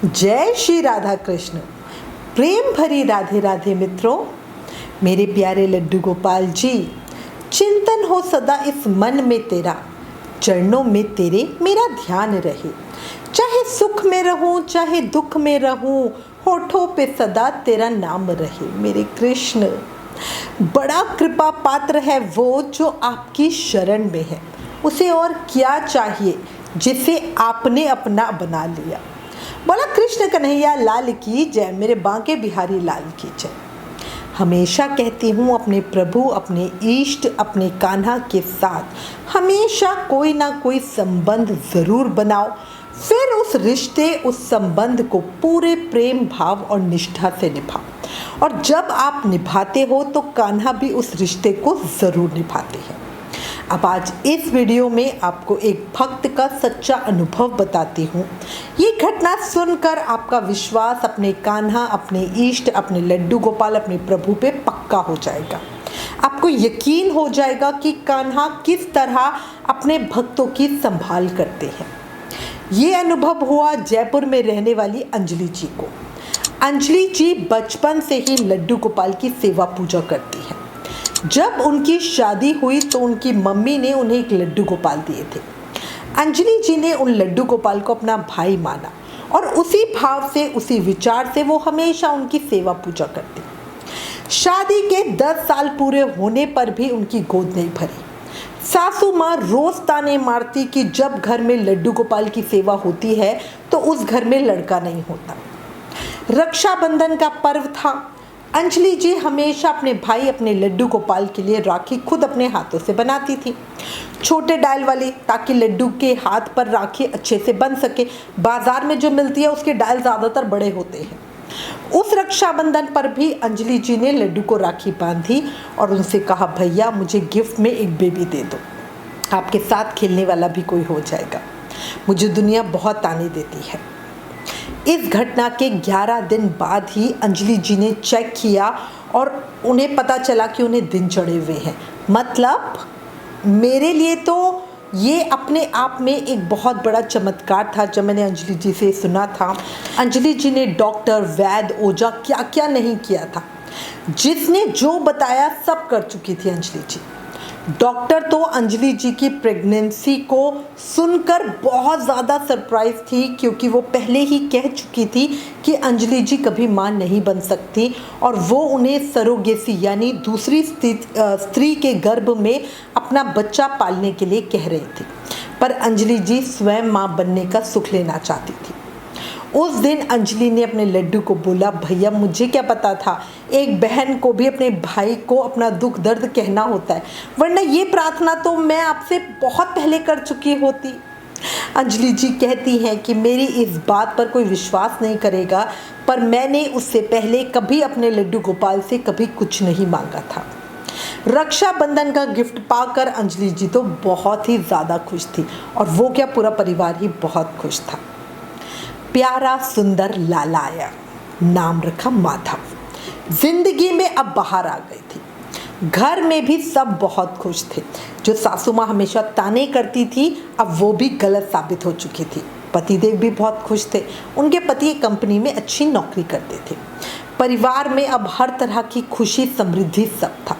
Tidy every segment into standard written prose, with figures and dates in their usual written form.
जय श्री राधा कृष्ण। प्रेम भरी राधे राधे मित्रों, मेरे प्यारे लड्डू गोपाल जी, चिंतन हो सदा इस मन में तेरा, चरणों में तेरे मेरा ध्यान रहे। चाहे सुख में रहूं चाहे दुख में रहूं, होठों पे सदा तेरा नाम रहे। मेरे कृष्ण, बड़ा कृपा पात्र है वो जो आपकी शरण में है। उसे और क्या चाहिए जिसे आपने अपना बना लिया। बोला कृष्ण कन्हैया लाल की जय, मेरे बांके बिहारी लाल की जय। हमेशा कहती हूँ अपने प्रभु, अपने इष्ट, अपने कान्हा के साथ हमेशा कोई ना कोई संबंध ज़रूर बनाओ। फिर उस रिश्ते, उस संबंध को पूरे प्रेम भाव और निष्ठा से निभाओ। और जब आप निभाते हो तो कान्हा भी उस रिश्ते को ज़रूर निभाते हैं। अब आज इस वीडियो में आपको एक भक्त का सच्चा अनुभव बताती हूँ। ये घटना सुनकर आपका विश्वास अपने कान्हा, अपने इष्ट, अपने लड्डू गोपाल, अपने प्रभु पे पक्का हो जाएगा। आपको यकीन हो जाएगा कि कान्हा किस तरह अपने भक्तों की संभाल करते हैं। ये अनुभव हुआ जयपुर में रहने वाली अंजलि जी को। अंजलि जी बचपन से ही लड्डू गोपाल की सेवा पूजा करती है। जब उनकी शादी हुई तो उनकी मम्मी ने उन्हें एक लड्डू गोपाल दिए थे। अंजलि जी ने उन लड्डू गोपाल को अपना भाई माना और उसी भाव से, उसी विचार से वो हमेशा उनकी सेवा पूजा करती। शादी के 10 साल पूरे होने पर भी उनकी गोद नहीं भरी। सासू माँ रोज ताने मारती कि जब घर में लड्डू गोपाल की सेवा होती है तो उस घर में लड़का नहीं होता। रक्षाबंधन का पर्व था। अंजलि जी हमेशा अपने भाई, अपने लड्डू गोपाल के लिए राखी खुद अपने हाथों से बनाती थी, छोटे डायल वाली, ताकि लड्डू के हाथ पर राखी अच्छे से बन सके। बाजार में जो मिलती है उसके डायल ज़्यादातर बड़े होते हैं। उस रक्षाबंधन पर भी अंजलि जी ने लड्डू को राखी बांधी और उनसे कहा, भैया मुझे गिफ्ट में एक बेबी दे दो, आपके साथ खेलने वाला भी कोई हो जाएगा। मुझे दुनिया बहुत ताने देती है। इस घटना के 11 दिन बाद ही अंजलि जी ने चेक किया और उन्हें पता चला कि उन्हें दिन चढ़े हुए हैं। मतलब मेरे लिए तो ये अपने आप में एक बहुत बड़ा चमत्कार था जब मैंने अंजलि जी से सुना था। अंजलि जी ने डॉक्टर, वैद्य, ओझा क्या क्या नहीं किया था। जिसने जो बताया सब कर चुकी थी अंजलि जी। डॉक्टर तो अंजलि जी की प्रेगनेंसी को सुनकर बहुत ज़्यादा सरप्राइज थी, क्योंकि वो पहले ही कह चुकी थी कि अंजलि जी कभी मां नहीं बन सकती और वो उन्हें सरोगेसी यानी दूसरी स्त्री के गर्भ में अपना बच्चा पालने के लिए कह रही थी। पर अंजलि जी स्वयं मां बनने का सुख लेना चाहती थी। उस दिन अंजलि ने अपने लड्डू को बोला, भैया मुझे क्या पता था एक बहन को भी अपने भाई को अपना दुख दर्द कहना होता है, वरना ये प्रार्थना तो मैं आपसे बहुत पहले कर चुकी होती। अंजलि जी कहती हैं कि मेरी इस बात पर कोई विश्वास नहीं करेगा, पर मैंने उससे पहले कभी अपने लड्डू गोपाल से कभी कुछ नहीं मांगा था। रक्षाबंधन का गिफ्ट पाकर अंजलि जी तो बहुत ही ज़्यादा खुश थी, और वो क्या पूरा परिवार ही बहुत खुश था। प्यारा सुंदर लाला आया, नाम रखा माधव। जिंदगी में अब बाहर आ गई थी। घर में भी सब बहुत खुश थे। जो सासू माँ हमेशा ताने करती थी अब वो भी गलत साबित हो चुकी थी। पतिदेव भी बहुत खुश थे। उनके पति एक कंपनी में अच्छी नौकरी करते थे। परिवार में अब हर तरह की खुशी, समृद्धि सब था।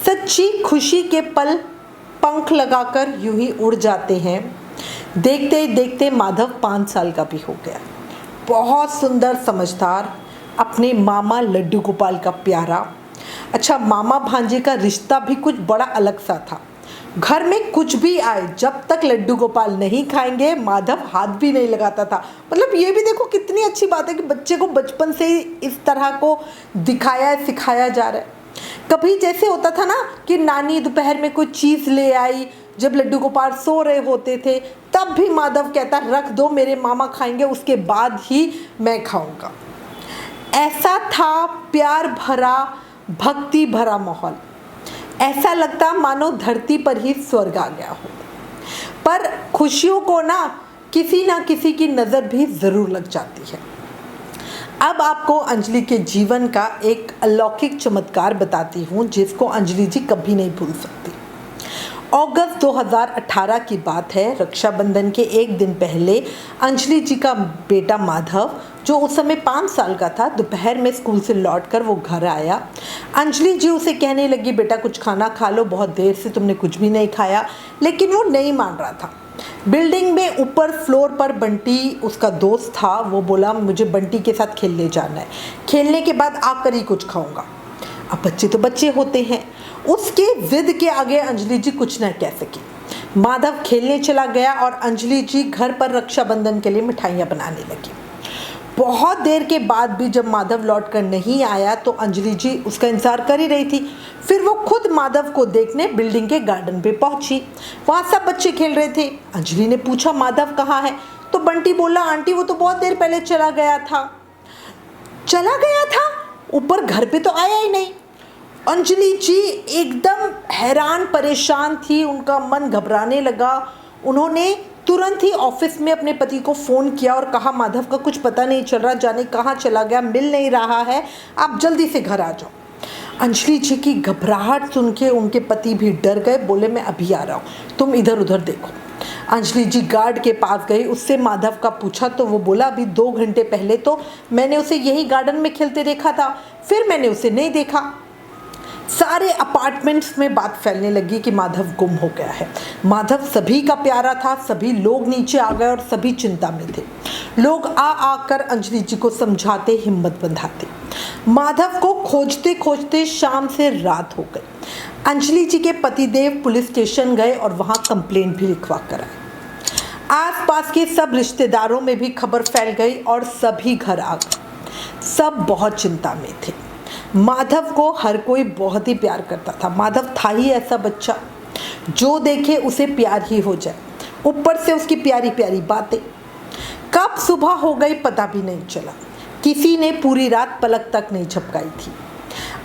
सच्ची खुशी के पल पंख लगाकर यूं ही उड़ जाते हैं। देखते ही देखते माधव 5 साल का भी हो गया। बहुत सुंदर, समझदार, अपने मामा लड्डू गोपाल का प्यारा। अच्छा, मामा भांजे का रिश्ता भी कुछ बड़ा अलग सा था। घर में कुछ भी आए, जब तक लड्डू गोपाल नहीं खाएंगे माधव हाथ भी नहीं लगाता था। मतलब ये भी देखो कितनी अच्छी बात है कि बच्चे को बचपन से ही इस तरह को दिखाया, सिखाया जा रहा है। कभी जैसे होता था ना कि नानी दोपहर में कोई चीज़ ले आई, जब लड्डू गोपाल सो रहे होते थे तब भी माधव कहता, रख दो, मेरे मामा खाएंगे उसके बाद ही मैं खाऊंगा। ऐसा था प्यार भरा, भक्ति भरा माहौल। ऐसा लगता मानो धरती पर ही स्वर्ग आ गया हो। पर खुशियों को ना किसी की नज़र भी ज़रूर लग जाती है। अब आपको अंजलि के जीवन का एक अलौकिक चमत्कार बताती हूँ जिसको अंजलि जी कभी नहीं भूल सकती। अगस्त 2018 की बात है। रक्षाबंधन के एक दिन पहले अंजलि जी का बेटा माधव, जो उस समय 5 साल का था, दोपहर में स्कूल से लौटकर वो घर आया। अंजलि जी उसे कहने लगी, बेटा कुछ खाना खा लो, बहुत देर से तुमने कुछ भी नहीं खाया। लेकिन वो नहीं मान रहा था। बिल्डिंग में ऊपर फ्लोर पर बंटी उसका दोस्त था। वो बोला, मुझे बंटी के साथ खेलने जाना है, खेलने के बाद आकर ही कुछ खाऊंगा। अब बच्चे तो बच्चे होते हैं, उसके जिद के आगे अंजलि जी कुछ न कह सकी। माधव खेलने चला गया और अंजलि जी घर पर रक्षाबंधन के लिए मिठाइयाँ बनाने लगी। बहुत देर के बाद भी जब माधव लौट कर नहीं आया तो अंजलि जी उसका इंतजार कर ही रही थी। फिर वो खुद माधव को देखने बिल्डिंग के गार्डन पे पहुंची। वहाँ सब बच्चे खेल रहे थे। अंजलि ने पूछा, माधव कहाँ है? तो बंटी बोला, आंटी वो तो बहुत देर पहले चला गया था। चला गया था? ऊपर घर पे तो आया ही नहीं। अंजलि जी एकदम हैरान परेशान थी, उनका मन घबराने लगा। उन्होंने तुरंत ही ऑफिस में अपने पति को फ़ोन किया और कहा, माधव का कुछ पता नहीं चल रहा, जाने कहाँ चला गया, मिल नहीं रहा है, आप जल्दी से घर आ जाओ। अंजलि जी की घबराहट सुन के उनके पति भी डर गए। बोले, मैं अभी आ रहा हूँ, तुम इधर उधर देखो। अंजलि जी गार्ड के पास गई, उससे माधव का पूछा तो वो बोला, अभी 2 घंटे पहले तो मैंने उसे यही गार्डन में खेलते देखा था, फिर मैंने उसे नहीं देखा। सारे अपार्टमेंट्स में बात फैलने लगी कि माधव गुम हो गया है। माधव सभी का प्यारा था। सभी लोग नीचे आ गए और सभी चिंता में थे। लोग आकर अंजलि जी को समझाते, हिम्मत बंधाते। माधव को खोजते खोजते शाम से रात हो गई। अंजलि जी के पतिदेव पुलिस स्टेशन गए और वहां कंप्लेंट भी लिखवा कर आए। आसपास के सब रिश्तेदारों में भी खबर फैल गई और सभी घर आ गए। सब बहुत चिंता में थे। माधव को हर कोई बहुत ही प्यार करता था। माधव था ही ऐसा बच्चा, जो देखे उसे प्यार ही हो जाए। ऊपर से उसकी प्यारी प्यारी बातें। कब सुबह हो गई पता भी नहीं चला। किसी ने पूरी रात पलक तक नहीं झपकाई थी।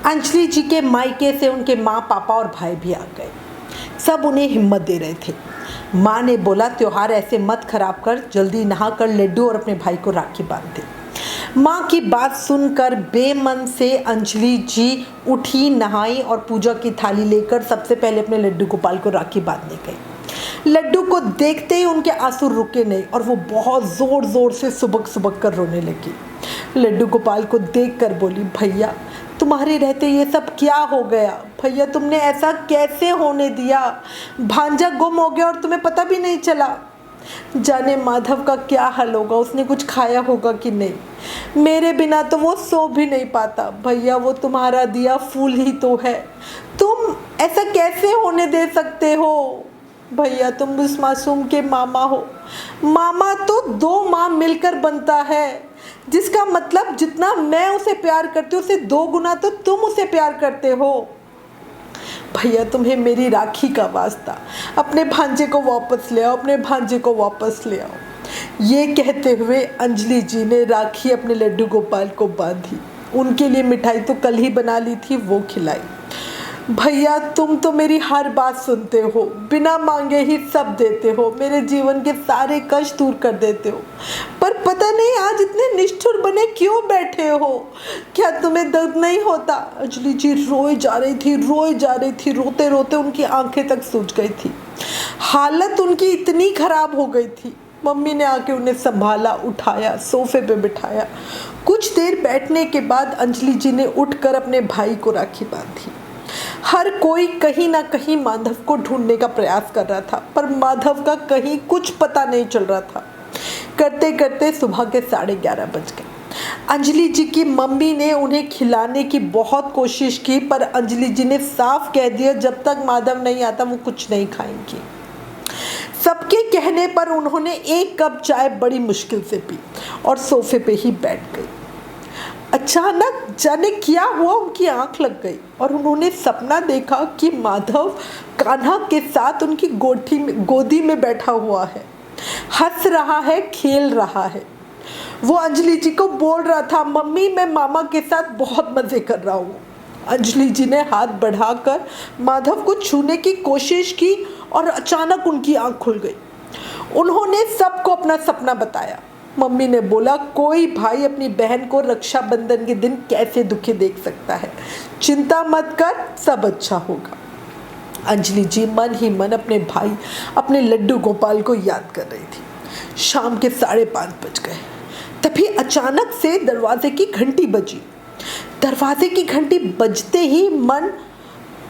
अंजलि जी के मायके से उनके माँ, पापा और भाई भी आ गए। सब उन्हें हिम्मत दे रहे थे। माँ ने बोला, त्योहार ऐसे मत खराब कर, जल्दी नहा कर लड्डू और अपने भाई को राखी बांध दे। माँ की बात सुनकर बेमन से अंजलि जी उठी, नहाई और पूजा की थाली लेकर सबसे पहले अपने लड्डू गोपाल को राखी बांधने गई। लड्डू को देखते ही उनके आंसू रुके नहीं और वो बहुत ज़ोर ज़ोर से सुबक सुबक कर रोने लगी। लड्डू गोपाल को देखकर बोली, भैया तुम्हारे रहते ये सब क्या हो गया? भैया तुमने ऐसा कैसे होने दिया? भांजा गुम हो गया और तुम्हें पता भी नहीं चला। जाने माधव का क्या हाल होगा, उसने कुछ खाया होगा कि नहीं। मेरे बिना तो वो सो भी नहीं पाता। भैया वो तुम्हारा दिया फूल ही तो है, तुम ऐसा कैसे होने दे सकते हो? भैया तुम उस मासूम के मामा हो। मामा तो 2 माँ मिलकर बनता है, जिसका मतलब जितना मैं उसे प्यार करती हूँ उससे 2 गुना तो तुम उसे प्यार करते हो। भैया तुम्हें मेरी राखी का वास्ता, अपने भांजे को वापस ले आओ, अपने भांजे को वापस ले आओ। ये कहते हुए अंजलि जी ने राखी अपने लड्डू गोपाल को बांधी। उनके लिए मिठाई तो कल ही बना ली थी, वो खिलाई। भैया तुम तो मेरी हर बात सुनते हो, बिना मांगे ही सब देते हो, मेरे जीवन के सारे कष्ट दूर कर देते हो, पर पता नहीं आज इतने निष्ठुर बने क्यों बैठे हो? क्या तुम्हें दर्द नहीं होता? अंजलि जी रोए जा रही थी। रोते रोते उनकी आंखें तक सूज गई थी। हालत उनकी इतनी खराब हो गई थी। मम्मी ने आके उन्हें संभाला, उठाया, सोफे पे बिठाया। कुछ देर बैठने के बाद अंजलि जी ने उठकर अपने भाई को राखी बांधी। हर कोई कहीं ना कहीं माधव को ढूंढने का प्रयास कर रहा था, पर माधव का कहीं कुछ पता नहीं चल रहा था। करते करते सुबह के 11:30 बज गए। अंजलि जी की मम्मी ने उन्हें खिलाने की बहुत कोशिश की, पर अंजलि जी ने साफ कह दिया जब तक माधव नहीं आता वो कुछ नहीं खाएंगी। सबके कहने पर उन्होंने 1 कप चाय बड़ी मुश्किल से पी और सोफे पे ही बैठ गई। अचानक जाने क्या हुआ, उनकी आंख लग गई और उन्होंने सपना देखा कि माधव कान्हा के साथ उनकी गोदी में बैठा हुआ है, हंस रहा है, खेल रहा है। वो अंजलि जी को बोल रहा था, मम्मी मैं मामा के साथ बहुत मज़े कर रहा हूँ। अंजलि जी ने हाथ बढ़ाकर माधव को छूने की कोशिश की और अचानक उनकी आंख खुल गई। उन्होंने सबको अपना सपना बताया। मम्मी ने बोला, कोई भाई अपनी बहन को रक्षाबंधन के दिन कैसे दुखी देख सकता है? चिंता मत कर, सब अच्छा होगा। अंजलि जी मन ही मन अपने भाई, अपने लड्डू गोपाल को याद कर रही थी। शाम के 5:30 बज गए। तभी अचानक से दरवाजे की घंटी बजी। दरवाजे की घंटी बजते ही मन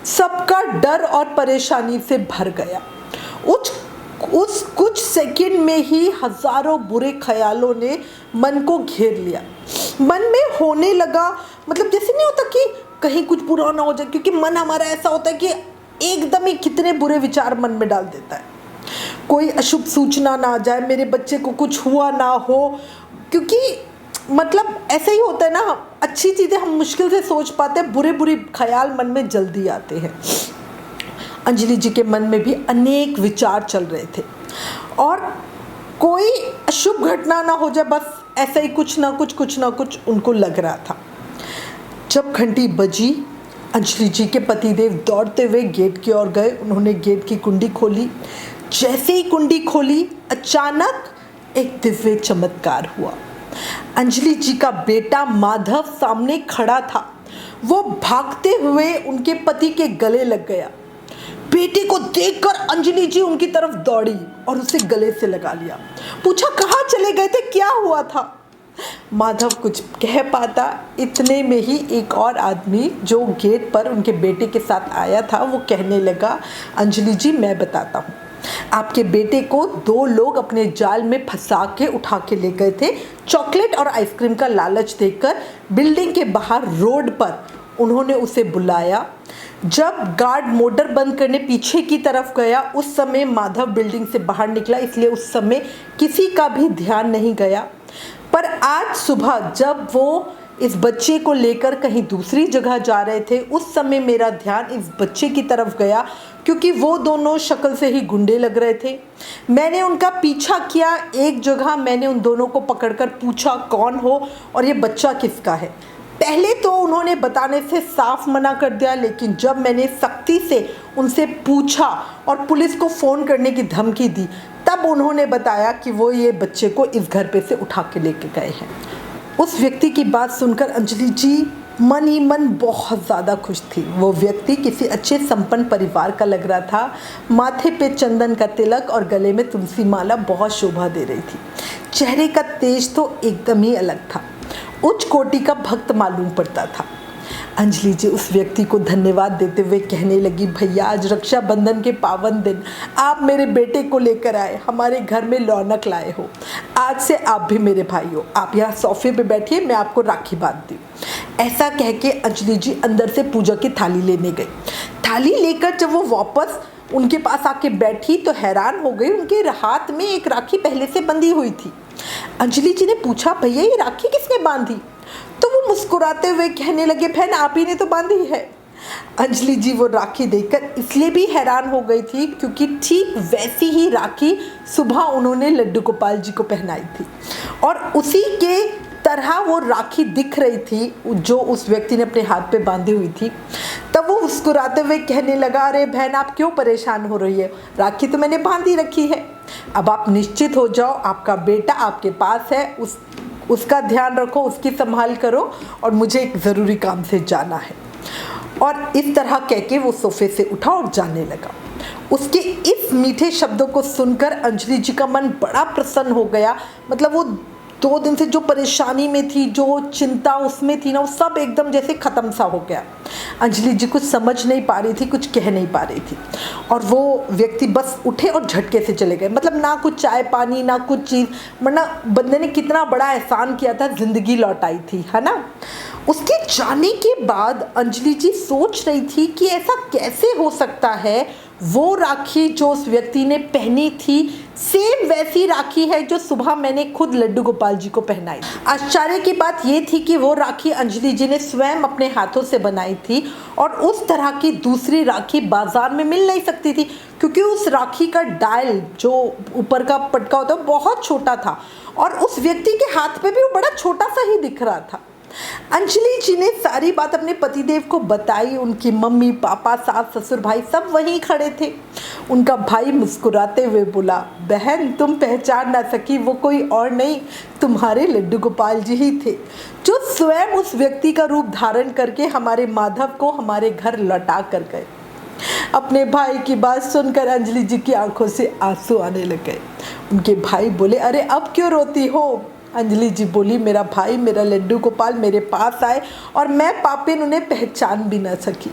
सबका डर और परेशानी से भर गया। उस कुछ सेकंड में ही हजारों बुरे ख्यालों ने मन को घेर लिया। मन में होने लगा, मतलब जैसे नहीं होता कि कहीं कुछ बुरा ना हो जाए, क्योंकि मन हमारा ऐसा होता है कि एकदम ही कितने बुरे विचार मन में डाल देता है। कोई अशुभ सूचना ना आ जाए, मेरे बच्चे को कुछ हुआ ना हो, क्योंकि मतलब ऐसे ही होता है ना, अच्छी चीज़ें हम मुश्किल से सोच पाते हैं, बुरे बुरे ख्याल मन में जल्दी आते हैं। अंजलि जी के मन में भी अनेक विचार चल रहे थे और कोई अशुभ घटना ना हो जाए, बस ऐसा ही कुछ ना कुछ उनको लग रहा था। जब घंटी बजी, अंजलि जी के पतिदेव दौड़ते हुए गेट की ओर गए। उन्होंने गेट की कुंडी खोली। जैसे ही कुंडी खोली, अचानक एक दिव्य चमत्कार हुआ। अंजलि जी का बेटा माधव सामने खड़ा था। वो भागते हुए उनके पति के गले लग गया। बेटे को देखकर अंजलि जी उनकी तरफ दौड़ी और उसे गले से लगा लिया। पूछा, कहाँ चले गए थे, क्या हुआ था? माधव कुछ कह पाता, इतने में ही एक और आदमी जो गेट पर उनके बेटे के साथ आया था, वो कहने लगा, अंजलि जी मैं बताता हूँ, आपके बेटे को 2 लोग अपने जाल में फंसा के उठा के ले गए थे। चॉकलेट और आइसक्रीम का लालच देकर बिल्डिंग के बाहर रोड पर उन्होंने उसे बुलाया। जब गार्ड मोटर बंद करने पीछे की तरफ गया, उस समय माधव बिल्डिंग से बाहर निकला, इसलिए उस समय किसी का भी ध्यान नहीं गया। पर आज सुबह जब वो इस बच्चे को लेकर कहीं दूसरी जगह जा रहे थे, उस समय मेरा ध्यान इस बच्चे की तरफ गया, क्योंकि वो दोनों शक्ल से ही गुंडे लग रहे थे। मैंने उनका पीछा किया। एक जगह मैंने उन दोनों को पकड़कर पूछा, कौन हो और ये बच्चा किसका है? पहले तो उन्होंने बताने से साफ मना कर दिया, लेकिन जब मैंने सख्ती से उनसे पूछा और पुलिस को फ़ोन करने की धमकी दी, तब उन्होंने बताया कि वो ये बच्चे को इस घर पे से उठा के लेके गए हैं। उस व्यक्ति की बात सुनकर अंजलि जी मन ही मन बहुत ज़्यादा खुश थी। वो व्यक्ति किसी अच्छे संपन्न परिवार का लग रहा था। माथे पे चंदन का तिलक और गले में तुलसी माला बहुत शोभा दे रही थी। चेहरे का तेज तो एकदम ही अलग था। उच्च कोटि का भक्त मालूम पड़ता था। अंजलि जी उस व्यक्ति को धन्यवाद देते हुए कहने लगी, भैया आज रक्षाबंधन के पावन दिन आप मेरे बेटे को लेकर आए, हमारे घर में रौनक लाए हो। आज से आप भी मेरे भाई हो। आप यहाँ सोफे पे बैठिए, मैं आपको राखी बांध दी। ऐसा कह के अंजलि जी अंदर से पूजा की थाली लेने गई। थाली लेकर जब वो वापस उनके पास आके बैठी तो हैरान हो गई, उनके हाथ में एक राखी पहले से बंधी हुई थी। अंजलि जी ने पूछा, भैया ये राखी किसने बांधी? तो वो मुस्कुराते हुए कहने लगे, बहन आप ही ने तो बांधी है। अंजलि जी वो राखी देखकर इसलिए भी हैरान हो गई थी क्योंकि ठीक वैसी ही राखी सुबह उन्होंने लड्डू गोपाल जी को पहनाई थी और उसी के तरह वो राखी दिख रही थी जो उस व्यक्ति ने अपने हाथ पे बांधी हुई थी। तब वो मुस्कुराते हुए कहने लगा, अरे बहन आप क्यों परेशान हो रही है, राखी तो मैंने बांधी रखी है। अब आप निश्चित हो जाओ, आपका बेटा आपके पास है, उसका ध्यान रखो, उसकी संभाल करो और मुझे एक ज़रूरी काम से जाना है। और इस तरह कह के वो सोफे से उठा और जाने लगा। उसके इस मीठे शब्दों को सुनकर अंजलि जी का मन बड़ा प्रसन्न हो गया। मतलब वो 2 दिन से जो परेशानी में थी, जो चिंता उसमें थी ना, वो सब एकदम जैसे ख़त्म सा हो गया। अंजलि जी कुछ समझ नहीं पा रही थी, कुछ कह नहीं पा रही थी और वो व्यक्ति बस उठे और झटके से चले गए। मतलब ना कुछ चाय पानी ना कुछ चीज़, वरना बंदे ने कितना बड़ा एहसान किया था, ज़िंदगी लौटाई थी, है ना। उसके जाने के बाद अंजलि जी सोच रही थी कि ऐसा कैसे हो सकता है, वो राखी जो उस व्यक्ति ने पहनी थी सेम वैसी राखी है जो सुबह मैंने खुद लड्डू गोपाल जी को पहनाई। आश्चर्य की बात ये थी कि वो राखी अंजलि जी ने स्वयं अपने हाथों से बनाई थी और उस तरह की दूसरी राखी बाजार में मिल नहीं सकती थी क्योंकि उस राखी का डायल जो ऊपर का पटका होता है बहुत छोटा था और उस व्यक्ति के हाथ पे भी वो बड़ा छोटा सा ही दिख रहा था। अंजलि जी ने सारी बात अपने पतिदेव को बताई। उनकी मम्मी पापा सास ससुर भाई सब वहीं खड़े थे। उनका भाई मुस्कुराते हुए बोला, बहन तुम पहचान ना सकी, वो कोई और नहीं तुम्हारे लड्डू गोपाल जी ही थे जो स्वयं उस व्यक्ति का रूप धारण करके हमारे माधव को हमारे घर लौटा कर गए। अपने भाई की बात सुनकर अंजलि जी की आंखों से आंसू आने लग गए। उनके भाई बोले, अरे अब क्यों रोती हो? अंजलि जी बोली, मेरा भाई मेरा लड्डू गोपाल मेरे पास आए और मैं पापिन उन्हें पहचान भी न सकी।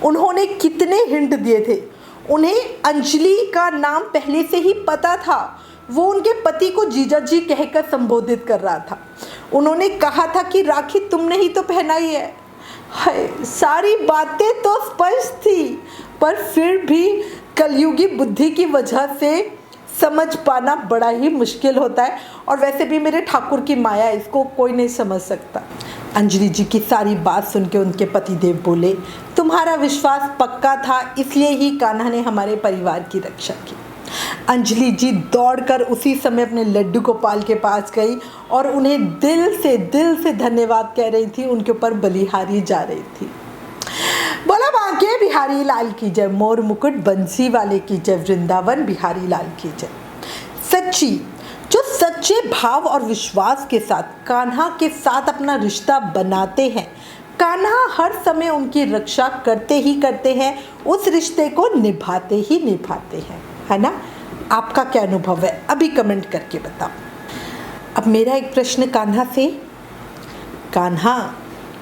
उन्होंने कितने हिंट दिए थे। उन्हें अंजलि का नाम पहले से ही पता था। वो उनके पति को जीजा जी कहकर संबोधित कर रहा था। उन्होंने कहा था कि राखी तुमने ही तो पहनाई है। हाय, सारी बातें तो स्पष्ट थी, पर फिर भी कलयुगी बुद्धि की वजह से समझ पाना बड़ा ही मुश्किल होता है। और वैसे भी मेरे ठाकुर की माया, इसको कोई नहीं समझ सकता। अंजलि जी की सारी बात सुन के उनके पतिदेव बोले, तुम्हारा विश्वास पक्का था, इसलिए ही कान्हा ने हमारे परिवार की रक्षा की। अंजलि जी दौड़कर उसी समय अपने लड्डू गोपाल के पास गई और उन्हें दिल से धन्यवाद कह रही थी। उनके ऊपर बलिहारी जा रही थी। बोला बांके बिहारी लाल की जय, मोर मुकुट बंसी वाले की जय, वृंदावन बिहारी लाल की जय। सच्ची, जो सच्चे भाव और विश्वास के साथ कान्हा के साथ अपना रिश्ता बनाते हैं, कान्हा हर समय उनकी रक्षा करते ही करते हैं, उस रिश्ते को निभाते ही निभाते हैं, है ना? आपका क्या अनुभव है? अभी कमेंट करके बताओ। अब मेरा एक प्रश्न कान्हा से, कान्हा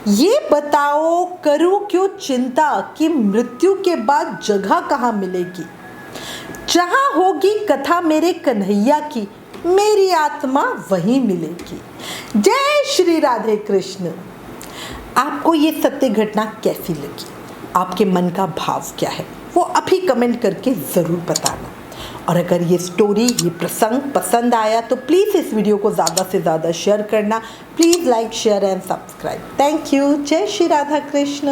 ये बताओ, करूं क्यों चिंता कि मृत्यु के बाद जगह कहाँ मिलेगी? जहाँ होगी कथा मेरे कन्हैया की, मेरी आत्मा वहीं मिलेगी। जय श्री राधे कृष्ण। आपको ये सत्य घटना कैसी लगी? आपके मन का भाव क्या है? वो अभी कमेंट करके ज़रूर बताना। और अगर ये स्टोरी, ये प्रसंग पसंद आया तो प्लीज़ इस वीडियो को ज़्यादा से ज़्यादा शेयर करना। Please like, share and subscribe. Thank you. जय श्री राधा कृष्ण।